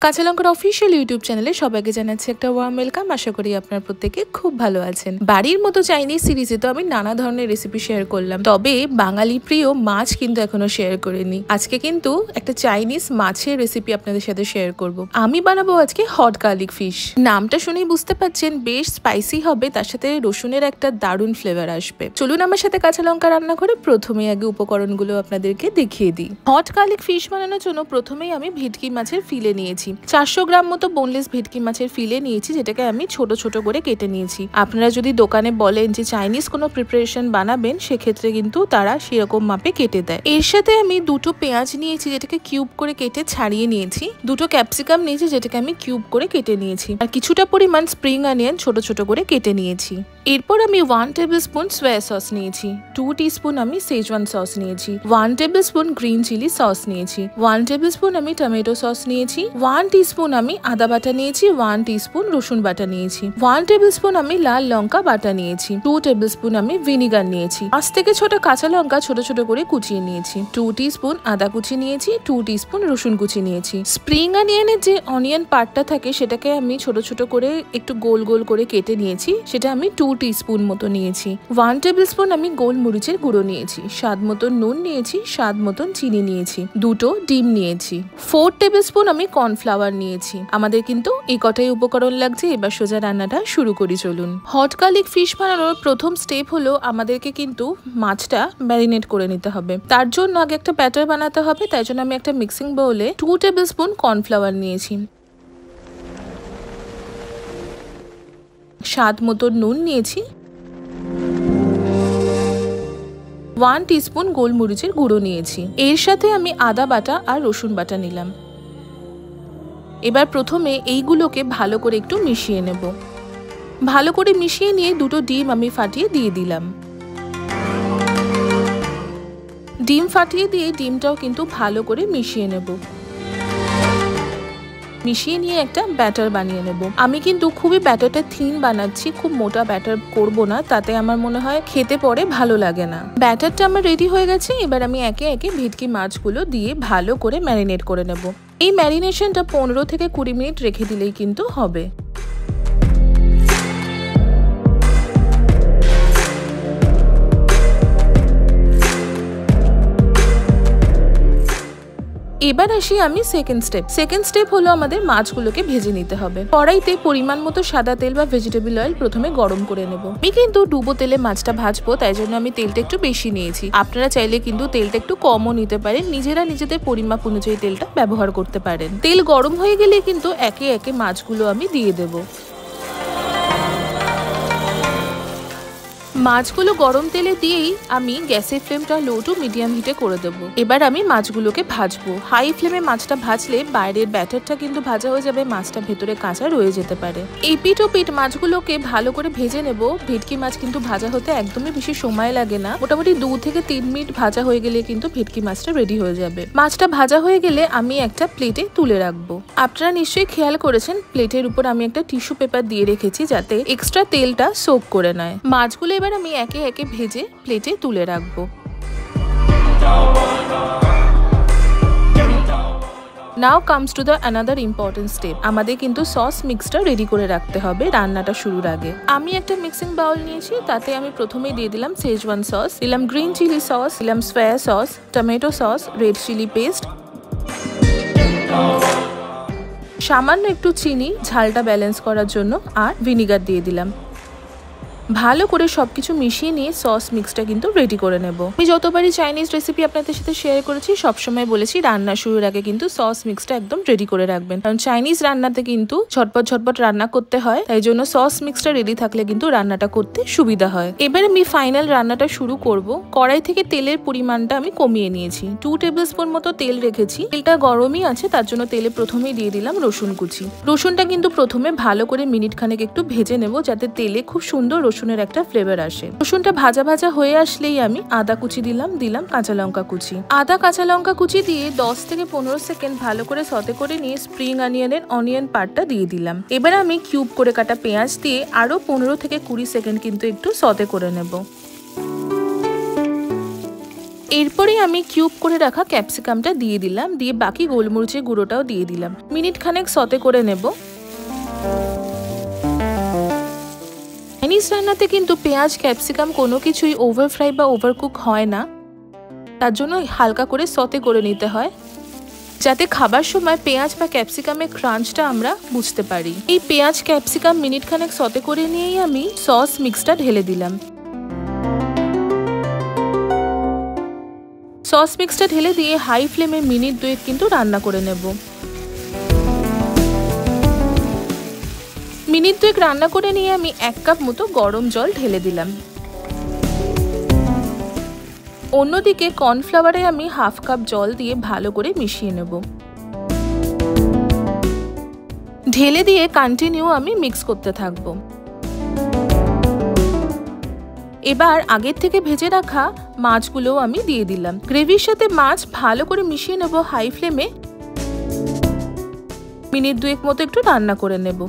কাঁচা লঙ্কার official YouTube চ্যানেলে সবাইকে জানাচ্ছি একটা ওয়ার্ম ওয়েলকাম। আশা করি আপনার প্রত্যেকে খুব ভালো আছেন। বাড়ির মতো চাইনিজ সিরিজে তো আমি নানা ধরনের রেসিপি শেয়ার করলাম, তবে বাঙালি প্রিয় মাছ কিন্তু এখনো শেয়ার করিনি। আজকে কিন্তু একটা চাইনিজ মাছের রেসিপি আপনাদের সাথে শেয়ার করব। আমি বানাবো আজকে হট গার্লিক ফিশ। নামটা শুনেই বুঝতে পারছেন বেশ স্পাইসি হবে, তার সাথে রসুনের একটা দারুণ ফ্লেভার আসবে। চলুন আমার সাথে কাঁচা লঙ্কা রান্না করে প্রথমে আগে উপকরণগুলো আপনাদেরকে দেখিয়ে দিই। হট গার্লিক ফিশ বানানোর জন্য প্রথমেই আমি ভেটকি মাছের ফিলে নিয়েছি। 400 গ্রাম মতো বোনলেস ভেটকি মাছের ফিলে নিয়েছি, যেটাকে আমি ছোট ছোট করে কেটে নিয়েছি। আপনারা যদি দোকানে বলেন যে চাইনিজ কোনো প্রিপারেশন বানাবেন, সেক্ষেত্রে কিন্তু তারা সেরকম মাপে কেটে দেয়। এর সাথে আমি দুটো পেঁয়াজ নিয়েছি, যেটাকে কিউব করে কেটে ছাড়িয়ে নিয়েছি। দুটো ক্যাপসিকাম নিয়েছি, যেটাকে আমি কিউব করে কেটে নিয়েছি। আর কিছুটা পরিমাণ স্প্রিং অনিয়ন ছোট ছোট করে কেটে নিয়েছি। এরপর আমি 1 টেবিল স্পুন সোয়া সস নিয়েছি, 2 টিস্পুন আমি সেজওয়ান সস নিয়েছি, 1 tablespoon green chili sauce নিয়েছি, 1 টেবিল স্পুন আমি টমেটো সস নিয়েছি, 1 টিস্পুন আমি আদা বাটা নিয়েছি, 1 টিস্পুন রসুন বাটা নিয়েছি, 1 টেবিল স্পুন আমি লাল লঙ্কা বাটা নিয়েছি, 2 টেবিল স্পুন আমি ভিনিগার নিয়েছি, 5 থেকে 6টা কাঁচা লঙ্কা ছোট ছোট করে কুচিয়ে নিয়েছি, 2 টিস্পুন আদা কুচি নিয়েছি, 2 টিস্পুন রসুন কুচি নিয়েছি। স্প্রিং অনিয়নের যে অনিয়ন পার্টটা থাকে সেটাকে আমি ছোট ছোট করে একটু গোল গোল করে কেটে নিয়েছি, সেটা আমি 2 টিস্পুন মতো নিয়েছি। 1 টেবিল স্পুন আমি গোলমরিচের গুঁড়ো নিয়েছি, স্বাদ মতন নুন নিয়েছি, স্বাদ মতন চিনি নিয়েছি, দুটো ডিম নিয়েছি, 4 টেবিল স্পুন আমি কর্নফ্লাওয়ার নিয়েছি। আমাদের কিন্তু এই কটাই উপকরণ লাগছে। এবার সোজা রান্নাটা শুরু করি চলুন। হট গার্লিক ফিশ বানানোর প্রথম স্টেপ হলো আমাদেরকে কিন্তু মাছটা ম্যারিনেট করে নিতে হবে। তার জন্য আগে একটা ব্যাটার বানাতে হবে। তাই জন্য আমি একটা মিক্সিং বাউলে 2 টেবিল স্পুন কর্নফ্লাওয়ার নিয়েছি, স্বাদ মতো নুন নিয়েছি, 1 টিস্পুন গোলমরিচের গুঁড়ো নিয়েছি। এর সাথে আমি আদা বাটা আর রসুন বাটা নিলাম। এবার প্রথমে এইগুলোকে ভালো করে একটু মিশিয়ে নেব। ভালো করে মিশিয়ে নিয়ে দুটো ডিম আমি ফাটিয়ে দিয়ে দিলাম। ডিম ফাটিয়ে দিয়ে ডিমটাও কিন্তু ভালো করে মিশিয়ে নেব। মিশিয়ে নিয়ে একটা ব্যাটার বানিয়ে নেব। আমি কিন্তু খুবই ব্যাটারটা থিন বানাচ্ছি, খুব মোটা ব্যাটার করব না, তাতে আমার মনে হয় খেতে পরে ভালো লাগে না। ব্যাটারটা আমার রেডি হয়ে গেছে। এবার আমি একে একে ভেটকি মাছগুলো দিয়ে ভালো করে ম্যারিনেট করে নেব। এই ম্যারিনেশনটা 15 থেকে 20 মিনিট রেখে দিলেই কিন্তু হবে। এবার আসি আমি সেকেন্ড স্টেপ হলো আমাদের মাছগুলোকে ভেজে নিতে হবে। কড়াইতে পরিমাণ মতো সাদা তেল বা ভেজিটেবল অয়েল প্রথমে গরম করে নেব। আমি কিন্তু ডুবো তেলে মাছটা ভাজবো, তাই জন্য আমি তেলটা একটু বেশি নিয়েছি। আপনারা চাইলে কিন্তু তেলটা একটু কমও নিতে পারেন, নিজেরা নিজেদের পরিমাপ অনুযায়ী তেলটা ব্যবহার করতে পারেন। তেল গরম হয়ে গেলে কিন্তু একে একে মাছগুলো আমি দিয়ে দেবো। মাছগুলো গরম তেলে দিয়েই আমি গ্যাসের ফ্লেমটা লো টু মিডিয়াম হিটে করে দেবো। এবার আমি মাছগুলোকে ভাজবো। হাই ফ্লেমে মাছটা ভাজলে বাইরের ব্যাটারটা কিন্তু ভাজা হয়ে যাবে, মাছটা ভেতরে কাঁচা রয়ে যেতে পারে। এই পিঠ ও পিঠ মাছগুলোকে ভালো করে ভেজে নেব। ভেটকি মাছ কিন্তু ভাজা হতে একদমই বেশি সময় লাগে না, মোটামুটি 2 থেকে 3 মিনিট ভাজা হয়ে গেলে কিন্তু ভেটকি মাছটা রেডি হয়ে যাবে। মাছটা ভাজা হয়ে গেলে আমি একটা প্লেটে তুলে রাখবো। আপনারা নিশ্চয়ই খেয়াল করেছেন প্লেটের উপর আমি একটা টিস্যু পেপার দিয়ে রেখেছি, যাতে এক্সট্রা তেলটা সোক করে নেয়। মাছগুলো এবার আমি একে একে ভেজে প্লেটে তুলে রাখবো। নাও comes to the another important step. আমাদের কিন্তু সস মিক্সটা রেডি করে রাখতে হবে রান্নাটা শুরুর আগে। আমি একটা মিক্সিং বাউল নিয়েছি, তাতে আমি প্রথমেই দিয়ে দিলাম সেজওয়ান সস, দিলাম গ্রিন চিলি সস, দিলাম soya sauce, tomato sauce, red chili paste, সামান্য একটু চিনি ঝালটা ব্যালেন্স করার জন্য, আর ভিনিগার দিয়ে দিলাম। ভালো করে সবকিছু মিশিয়ে নিয়ে সস মিক্সটা কিন্তু রেডি করে নেব। আমি যতবারই চাইনিজ রেসিপি আপনাদের সাথে শেয়ার করেছি সবসময় বলেছি রান্না শুরুর আগে কিন্তু সস মিক্সটা একদম রেডি করে রাখবেন, কারণ চাইনিজ রান্নাতে কিন্তু ঝটপট রান্না করতে হয়, তাই জন্য সস মিক্সটা রেডি থাকলে কিন্তু রান্নাটা করতে সুবিধা হয়। এবার আমি ফাইনাল রান্নাটা শুরু করব। কড়াই থেকে তেলের পরিমাণটা আমি কমিয়ে নিয়েছি, 2 টেবিল স্পুন মতো তেল রেখেছি। তেলটা গরমই আছে, তার জন্য তেলে প্রথমেই দিয়ে দিলাম রসুন কুচি। রসুনটা কিন্তু প্রথমে ভালো করে মিনিট খানেক একটু ভেজে নেব, যাতে তেলে খুব সুন্দর রসুনের একটা ফ্লেভার আসে। রসুনটা ভাজা ভাজা হয়ে আসলেই আমি আদা কুচি দিলাম কাঁচা লঙ্কা কুচি। আদা কাঁচা লঙ্কা কুচি দিয়ে 10 থেকে 15 সেকেন্ড ভালো করে সতে করে নিয়ে স্প্রিং অনিয়নের অনিয়ন পার্টটা দিয়ে দিলাম। এবার আমি কিউব করে কাটা পেঁয়াজ দিয়ে আরো 15 থেকে 20 সেকেন্ড কিন্তু একটু সতে করে নেব। এরপরে আমি কিউব করে রাখা ক্যাপসিকামটা দিয়ে দিলাম, দিয়ে বাকি গোলমরিচের গুঁড়োটাও দিয়ে দিলাম। মিনিট খানেক সতে করে নেব। চাইনিজ রান্নাতে কিন্তু পেঁয়াজ ক্যাপসিকাম কোনো কিছুই ওভার ফ্রাই বা ওভারকুক হয় না, তার জন্য হালকা করে সতে করে নিতে হয়, যাতে খাবার সময় পেঁয়াজ বা ক্যাপসিকামের ক্রাঞ্চটা আমরা বুঝতে পারি। এই পেঁয়াজ ক্যাপসিকাম মিনিট খানেক সতে করে নিয়েই আমি সস মিক্সটা ঢেলে দিলাম। সস মিক্সটা ঢেলে দিয়ে হাই ফ্লেমে মিনিট 2 কিন্তু রান্না করে নেব। মিনিট 2 রান্না করে নিয়ে আমি 1 কাপ মতো গরম জল ঢেলে দিলাম। অন্যদিকে কর্নফ্লাওয়ারে আমি হাফ কাপ জল দিয়ে ভালো করে মিশিয়ে নেব। ঢেলে দিয়ে কন্টিনিউ আমি মিক্স করতে থাকবো। এবার আগের থেকে ভেজে রাখা মাছগুলোও আমি দিয়ে দিলাম। গ্রেভির সাথে মাছ ভালো করে মিশিয়ে নেব হাই ফ্লেমে। মিনিট 2 মতো একটু রান্না করে নেব।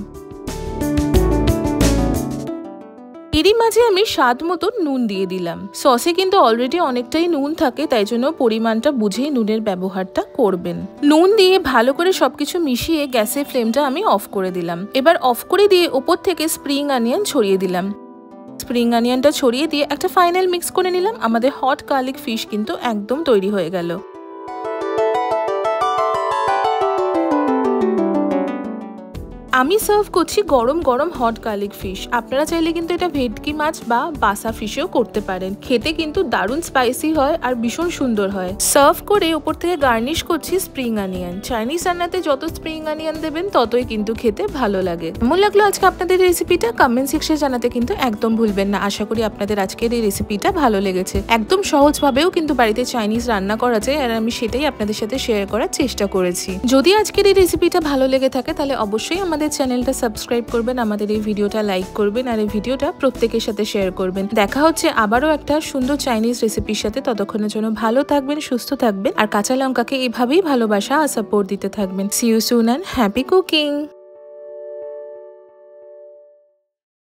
এরই মাঝে আমি স্বাদ মতো নুন দিয়ে দিলাম। সসে কিন্তু অলরেডি অনেকটাই নুন থাকে, তাই জন্য পরিমাণটা বুঝেই নুনের ব্যবহারটা করবেন। নুন দিয়ে ভালো করে সবকিছু মিশিয়ে গ্যাসের ফ্লেমটা আমি অফ করে দিলাম। এবার অফ করে দিয়ে ওপর থেকে স্প্রিং অনিয়ন ছড়িয়ে দিলাম। স্প্রিং অনিয়নটা ছড়িয়ে দিয়ে একটা ফাইনাল মিক্স করে নিলাম। আমাদের হট গার্লিক ফিশ কিন্তু একদম তৈরি হয়ে গেল। আমি সার্ভ করছি গরম গরম হট গার্লিক ফিশ। আপনারা চাইলে কিন্তু এটা ভেটকি মাছ বা বাসা ফিশেও করতে পারেন। খেতে কিন্তু দারুণ স্পাইসি হয় আর ভীষণ সুন্দর হয়। সার্ভ করে উপর থেকে গার্নিশ করছি স্প্রিং অনিয়ন। চাইনিজ রান্নাতে যত স্প্রিং অনিয়ন দেবেন ততই কিন্তু খেতে ভালো লাগে। কেমন লাগলো আজকে আপনাদের রেসিপিটা কমেন্ট সেকশনে জানাতে কিন্তু একদম ভুলবেন না। আশা করি আপনাদের আজকের এই রেসিপিটা ভালো লেগেছে। একদম সহজভাবেও কিন্তু বাড়িতে চাইনিজ রান্না করা যায়, আর আমি সেটাই আপনাদের সাথে শেয়ার করার চেষ্টা করেছি। যদি আজকের এই রেসিপিটা ভালো লেগে থাকে তাহলে অবশ্যই আমাদের চ্যানেলটা সাবস্ক্রাইব করবেন, আমাদের এই ভিডিওটা লাইক করবেন, আর এই ভিডিওটা প্রত্যেকের সাথে শেয়ার করবেন। দেখা হচ্ছে আবারও একটা সুন্দর চাইনিজ রেসিপির সাথে। ততক্ষণের জন্য ভালো থাকবেন, সুস্থ থাকবেন, আর কাঁচা লঙ্কাকে এভাবেই ভালোবাসা আর সাপোর্ট দিতে থাকবেন। See you soon and happy cooking.